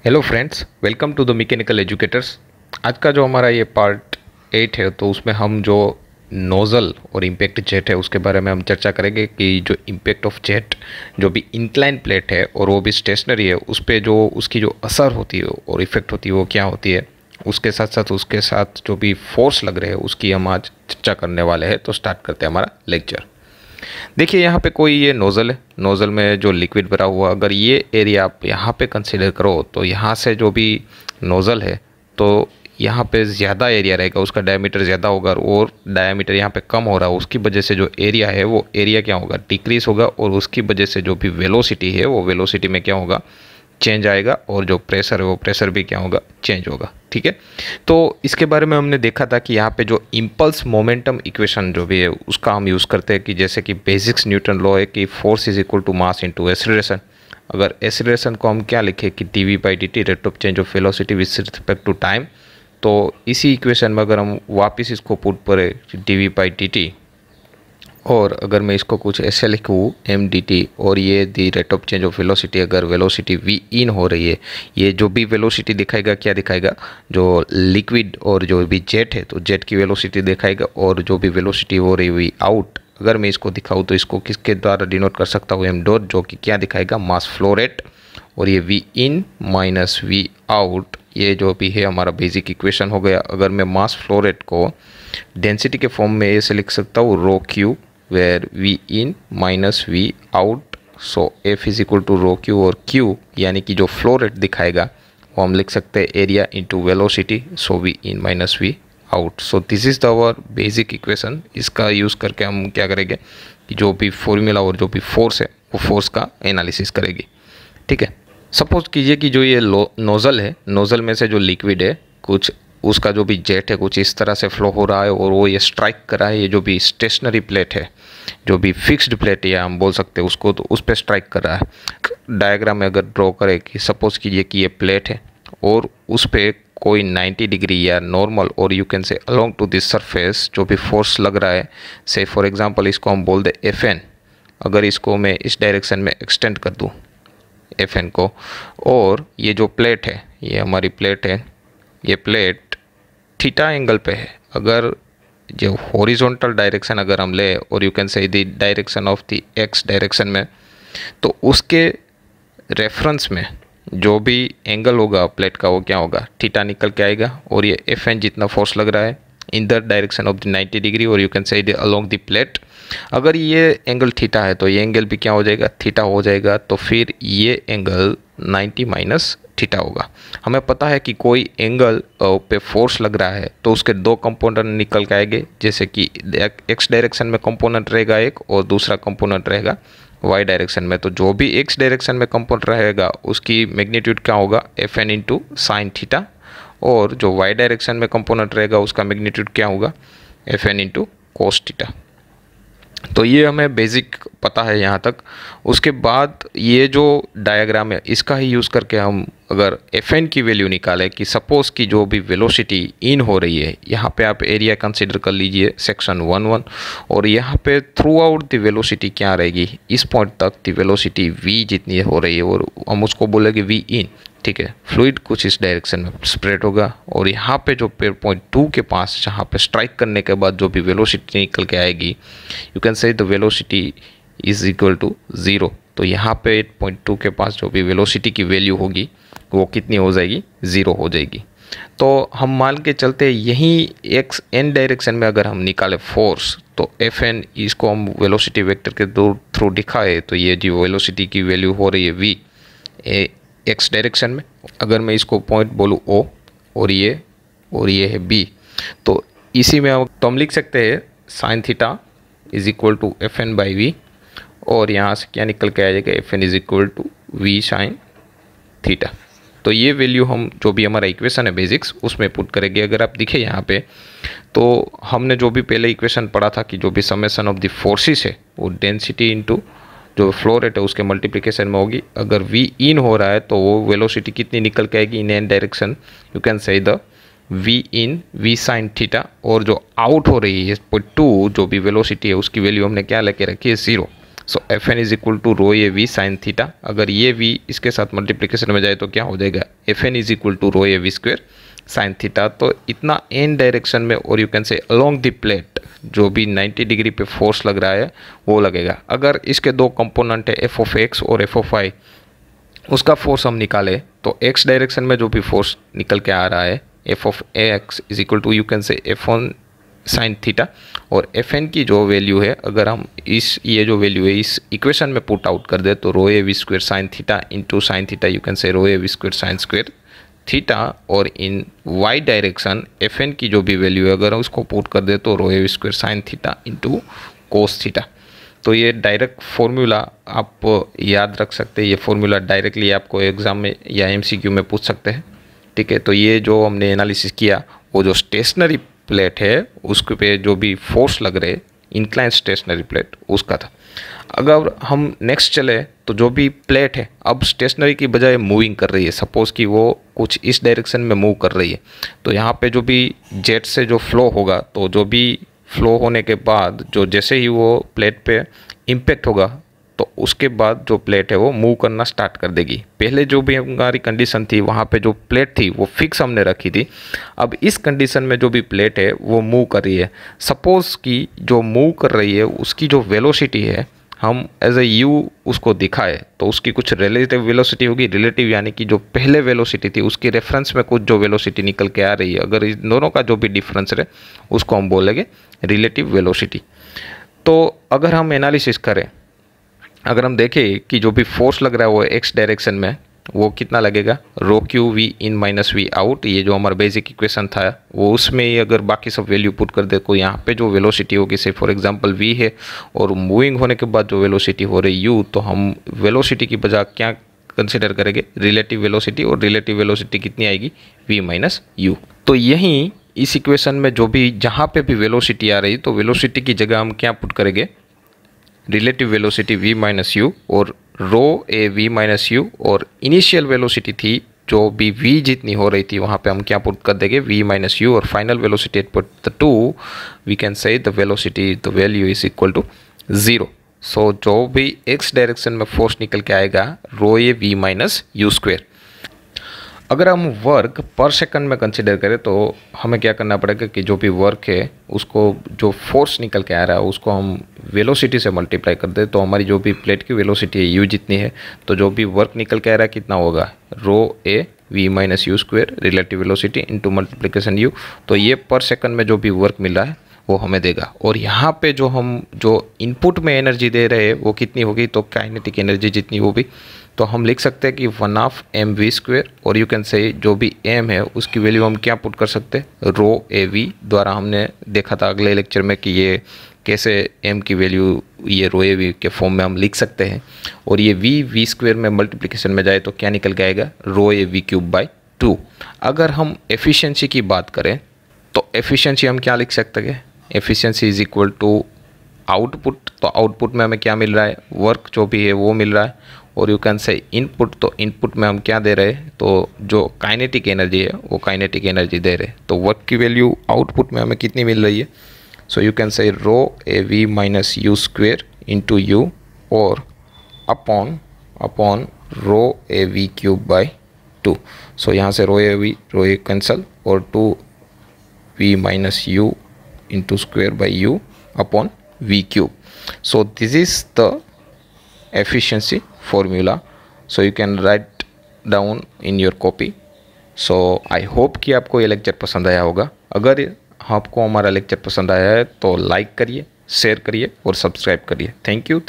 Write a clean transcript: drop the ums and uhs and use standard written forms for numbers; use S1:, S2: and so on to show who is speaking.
S1: Hello friends, welcome to the mechanical educators. आज का जो हमारा ये पार्ट 8 है, तो उसमें हम जो नोज़ल और इम्पैक्ट जेट है उसके बारे में हम चर्चा करेंगे कि जो इम्पैक्ट ऑफ जेट जो भी इंक्लाइन प्लेट है और वो भी स्टेशनरी है, उस पर जो उसकी जो असर होती है और इफ़ेक्ट होती है वो क्या होती है। उसके साथ जो भी फोर्स लग रहे हैं उसकी हम आज चर्चा करने वाले हैं। तो स्टार्ट करते हैं हमारा लेक्चर। देखिए यहाँ पे कोई ये नोज़ल है, नोज़ल में जो लिक्विड भरा हुआ, अगर ये एरिया आप यहाँ पे कंसीडर करो तो यहाँ से जो भी नोज़ल है तो यहाँ पे ज़्यादा एरिया रहेगा, उसका डायमीटर ज़्यादा होगा और डायमीटर यहाँ पे कम हो रहा है। उसकी वजह से जो एरिया है वो एरिया क्या होगा, डिक्रीज़ होगा, और उसकी वजह से जो भी वेलोसिटी है वो वेलोसिटी में क्या होगा, चेंज आएगा, और जो प्रेशर है वो प्रेशर भी क्या होगा, चेंज होगा। ठीक है, तो इसके बारे में हमने देखा था कि यहाँ पे जो इम्पल्स मोमेंटम इक्वेशन जो भी है उसका हम यूज़ करते हैं कि जैसे कि बेसिक्स न्यूटन लॉ है कि force is equal to mass into acceleration. अगर एक्सीलरेशन को हम क्या लिखे कि d v by d t, rate of change of velocity with respect to time, तो इसी इक्वेशन में अगर हम वापस इसको पुट करें d v by d t, और अगर मैं इसको कुछ ऐसे लिखूँ एम डी टी, और ये the rate of change of velocity, अगर वेलोसिटी वी इन हो रही है, ये जो भी वेलोसिटी दिखाएगा क्या दिखाएगा, जो लिक्विड और जो भी जेट है तो जेट की वेलोसिटी दिखाएगा, और जो भी वेलोसिटी हो रही वी आउट, अगर मैं इसको दिखाऊँ तो इसको किसके द्वारा डिनोट कर सकता हूँ, एम डॉट, जो कि क्या दिखाएगा, मास फ्लो रेट। और ये v in minus we out, ये जो भी है हमारा बेसिक इक्वेशन हो गया। अगर मैं मास फ्लो रेट को डेंसिटी के फॉर्म में ऐसे लिख सकता हूँ, रो Q where V in minus V out, so F is equal to rho Q, और Q यानी कि जो फ्लो रेट दिखाएगा वो हम लिख सकते हैं area into velocity, so V in minus V out. So this is the our basic equation. इसका यूज़ करके हम क्या करेंगे कि जो भी फॉर्मूला और जो भी फोर्स है वो फोर्स का एनालिसिस करेगी। ठीक है, सपोज कीजिए कि जो ये नोज़ल है, नोज़ल में से जो लिक्विड है कुछ, उसका जो भी जेट है कुछ इस तरह से फ्लो हो रहा है, और वो ये स्ट्राइक कर रहा है ये जो भी स्टेशनरी प्लेट है, जो भी फिक्स्ड प्लेट है हम बोल सकते हैं उसको, तो उस पर स्ट्राइक कर रहा है। डायग्राम में अगर ड्रॉ करें कि सपोज कीजिए कि ये प्लेट है और उस पर कोई 90 डिग्री या नॉर्मल, और you can say along to this surface जो भी फोर्स लग रहा है, से फॉर एग्जांपल इसको हम बोल दे एफ एन। अगर इसको मैं इस डायरेक्शन में एक्सटेंड कर दूँ एफ एन को, और ये जो प्लेट है, ये हमारी प्लेट है, ये प्लेट थीटा एंगल पे है। अगर जो हॉरिजॉन्टल डायरेक्शन अगर हम ले, और you can say the direction of the x direction में, तो उसके रेफरेंस में जो भी एंगल होगा प्लेट का वो क्या होगा, थीटा निकल के आएगा। और ये एफ एन जितना फोर्स लग रहा है in the direction of the 90 degree, और you can say the along the plate, अगर ये एंगल थीटा है तो ये एंगल भी क्या हो जाएगा, थीटा हो जाएगा। तो फिर ये एंगल 90 माइनस थीटा होगा। हमें पता है कि कोई एंगल पे फोर्स लग रहा है तो उसके दो कंपोनेंट निकल के आएंगे, जैसे कि एक्स डायरेक्शन में कंपोनेंट रहेगा एक, और दूसरा कंपोनेंट रहेगा वाई डायरेक्शन में। तो जो भी एक्स डायरेक्शन में कंपोनेंट रहेगा उसकी मैग्नीट्यूड क्या होगा, F N into sine theta, और जो वाई डायरेक्शन में कंपोनेंट रहेगा उसका मैग्नीट्यूड क्या होगा, F N into cos theta. तो ये हमें बेसिक पता है यहाँ तक। उसके बाद ये जो डायग्राम है इसका ही यूज़ करके हम अगर एफ एन की वैल्यू निकालें कि सपोज की जो भी वेलोसिटी इन हो रही है, यहाँ पे आप एरिया कंसीडर कर लीजिए सेक्शन 1 और यहाँ पे थ्रू आउट द वेलोसिटी क्या रहेगी, इस पॉइंट तक द वेलोसिटी v जितनी हो रही है, और हम उसको बोलेंगे v इन। ठीक है, फ्लूइड कुछ इस डायरेक्शन में स्प्रेड होगा, और यहाँ पे जो पॉइंट 2 के पास जहाँ पे स्ट्राइक करने के बाद जो भी वेलोसिटी निकल के आएगी, you can say the velocity is equal to 0। तो यहाँ पे पॉइंट 2 के पास जो भी वेलोसिटी की वैल्यू होगी वो कितनी हो जाएगी, 0 हो जाएगी। तो हम मान के चलते यहीं एक्स एन डायरेक्शन में अगर हम निकाले फोर्स, तो एफ एन इसको हम वेलोसिटी वेक्टर के थ्रू दिखाए, तो ये जो वेलोसिटी की वैल्यू हो रही है वी एक्स डायरेक्शन में, अगर मैं इसको पॉइंट बोलूँ ओ, और ये है बी, तो इसी में हम लिख सकते हैं sine theta is equal to F N by v, और यहाँ से क्या निकल के आ जाएगा, F N is equal to v sine theta. तो ये वैल्यू हम जो भी हमारा इक्वेशन है बेसिक्स उसमें पुट करेंगे। अगर आप दिखे यहाँ पे, तो हमने जो भी पहले इक्वेशन पढ़ा था कि जो भी समेशन ऑफ द फोर्सेस है वो डेंसिटी इनटू जो फ्लो रेट है उसके मल्टीप्लिकेशन में होगी। अगर v इन हो रहा है तो वो वेलोसिटी कितनी निकल के आएगी in an direction, you can say the v in v sign theta, और जो आउट हो रही है पॉइंट 2 जो भी वेलोसिटी है उसकी वैल्यू हमने क्या लेके रखी है, 0। So F N is equal to rho A V sine theta. अगर ये वी इसके साथ मल्टीप्लिकेशन में जाए तो क्या हो जाएगा, F N is equal to rho A we square sine theta. तो इतना एन डायरेक्शन में, और you can say along the plate जो भी 90 डिग्री पे फोर्स लग रहा है वो लगेगा। अगर इसके दो कंपोनेंट है एफ ऑफ एक्स और एफ ऑफ वाई, उसका फोर्स हम निकाले तो एक्स डायरेक्शन में जो भी फोर्स निकल के आ रहा है F of x is equal to you can say F on sine theta, और एफ एन की जो वैल्यू है अगर हम ये जो वैल्यू है इस इक्वेशन में पुट आउट कर दे तो rho A we square sine theta into sine theta you can say rho A we square sine square theta, और in Y direction F N की जो भी वैल्यू है अगर हम उसको पुट कर दे तो rho A we square sine theta into cos theta. तो ये डायरेक्ट फॉर्मूला आप याद रख सकते हैं, ये फॉर्मूला डायरेक्टली आपको एग्जाम में या एमसीक्यू में पूछ सकते हैं। ठीक है, तो ये जो हमने एनालिसिस किया वो जो स्टेशनरी प्लेट है उसके पे जो भी फोर्स लग रहे इंक्लाइन स्टेशनरी प्लेट उसका था। अगर हम नेक्स्ट चले तो जो भी प्लेट है अब स्टेशनरी की बजाय मूविंग कर रही है, सपोज़ कि वो कुछ इस डायरेक्शन में मूव कर रही है, तो यहाँ पे जो भी जेट से जो फ्लो होगा तो जो भी फ्लो होने के बाद जो जैसे ही वो प्लेट पे इम्पेक्ट होगा तो उसके बाद जो प्लेट है वो मूव करना स्टार्ट कर देगी। पहले जो भी हमारी कंडीशन थी वहाँ पे जो प्लेट थी वो फिक्स हमने रखी थी, अब इस कंडीशन में जो भी प्लेट है वो मूव कर रही है। सपोज़ कि जो मूव कर रही है उसकी जो वेलोसिटी है हम एज ए यू उसको दिखाए तो उसकी कुछ रिलेटिव वेलोसिटी होगी। रिलेटिव यानी कि जो पहले वेलोसिटी थी उसके रेफरेंस में कुछ जो वेलोसिटी निकल के आ रही है, अगर इन दोनों का जो भी डिफरेंस है उसको हम बोलेंगे रिलेटिव वेलोसिटी। तो अगर हम एनालिसिस करें, अगर हम देखें कि जो भी फोर्स लग रहा है वो एक्स डायरेक्शन में वो कितना लगेगा, rho Q V in minus we out, ये जो हमारा बेसिक इक्वेशन था वो उसमें ही अगर बाकी सब वैल्यू पुट कर दे तो यहाँ पे जो वेलोसिटी होगी से फॉर एग्जांपल वी है और मूविंग होने के बाद जो वेलोसिटी हो रही यू, तो हम वेलोसिटी की बजाय क्या कंसिडर करेंगे, रिलेटिव वेलोसिटी, और रिलेटिव वेलोसिटी कितनी आएगी, वी माइनस यू। तो यहीं इस इक्वेशन में जो भी जहाँ पे भी वेलोसिटी आ रही तो वेलोसिटी की जगह हम क्या पुट करेंगे, relative velocity v minus U और रो ए वी माइनस यू, और इनिशियल वेलोसिटी थी जो भी v जितनी हो रही थी वहाँ पे हम क्या पुट कर देंगे v माइनस यू, और final velocity at put the to we can say the velocity the value is equal to 0। सो जो भी x डायरेक्शन में फोर्स निकल के आएगा rho A V minus U square. अगर हम वर्क पर सेकंड में कंसिडर करें तो हमें क्या करना पड़ेगा कि जो भी वर्क है उसको जो फोर्स निकल के आ रहा है उसको हम वेलोसिटी से मल्टीप्लाई कर दें, तो हमारी जो भी प्लेट की वेलोसिटी है यू जितनी है तो जो भी वर्क निकल के आ रहा है कितना होगा, rho A V minus U square relative velocity into multiplication U. तो ये पर सेकंड में जो भी वर्क मिल रहा है वो हमें देगा, और यहाँ पे जो हम जो इनपुट में एनर्जी दे रहे हैं वो कितनी होगी, तो काइनेटिक एनर्जी जितनी होगी तो हम लिख सकते हैं कि 1/m v स्क्वेयर, और यू कैन से जो भी m है उसकी वैल्यू हम क्या पुट कर सकते हैं, रो ए वी द्वारा। हमने देखा था अगले लेक्चर में कि ये कैसे m की वैल्यू ये रो ए वी के फॉर्म में हम लिख सकते हैं, और ये v स्क्वेयर में मल्टीप्लिकेशन में जाए तो क्या निकल के आएगा, rho A V cube by 2। अगर हम एफिशिएंसी की बात करें तो एफिशिएंसी हम क्या लिख सकते हैं, efficiency is equal to output, तो आउटपुट में हमें क्या मिल रहा है, वर्क जो भी है वो मिल रहा है, और यू कैन से इनपुट, तो इनपुट में हम क्या दे रहे हैं, तो जो काइनेटिक एनर्जी है वो काइनेटिक एनर्जी दे रहे हैं। तो वर्क की वैल्यू आउटपुट में हमें कितनी मिल रही है, सो you can say rho A V minus U square into U और upon rho A V cube by 2। So यहाँ से रो ए कैंसल और 2v minus U into square by U upon v cube. So this is the efficiency formula, so you can write down in your copy. So I hope कि आपको ये lecture पसंद आया होगा। अगर आपको हमारा लेक्चर पसंद आया है तो लाइक करिए, शेयर करिए और सब्सक्राइब करिए। Thank you.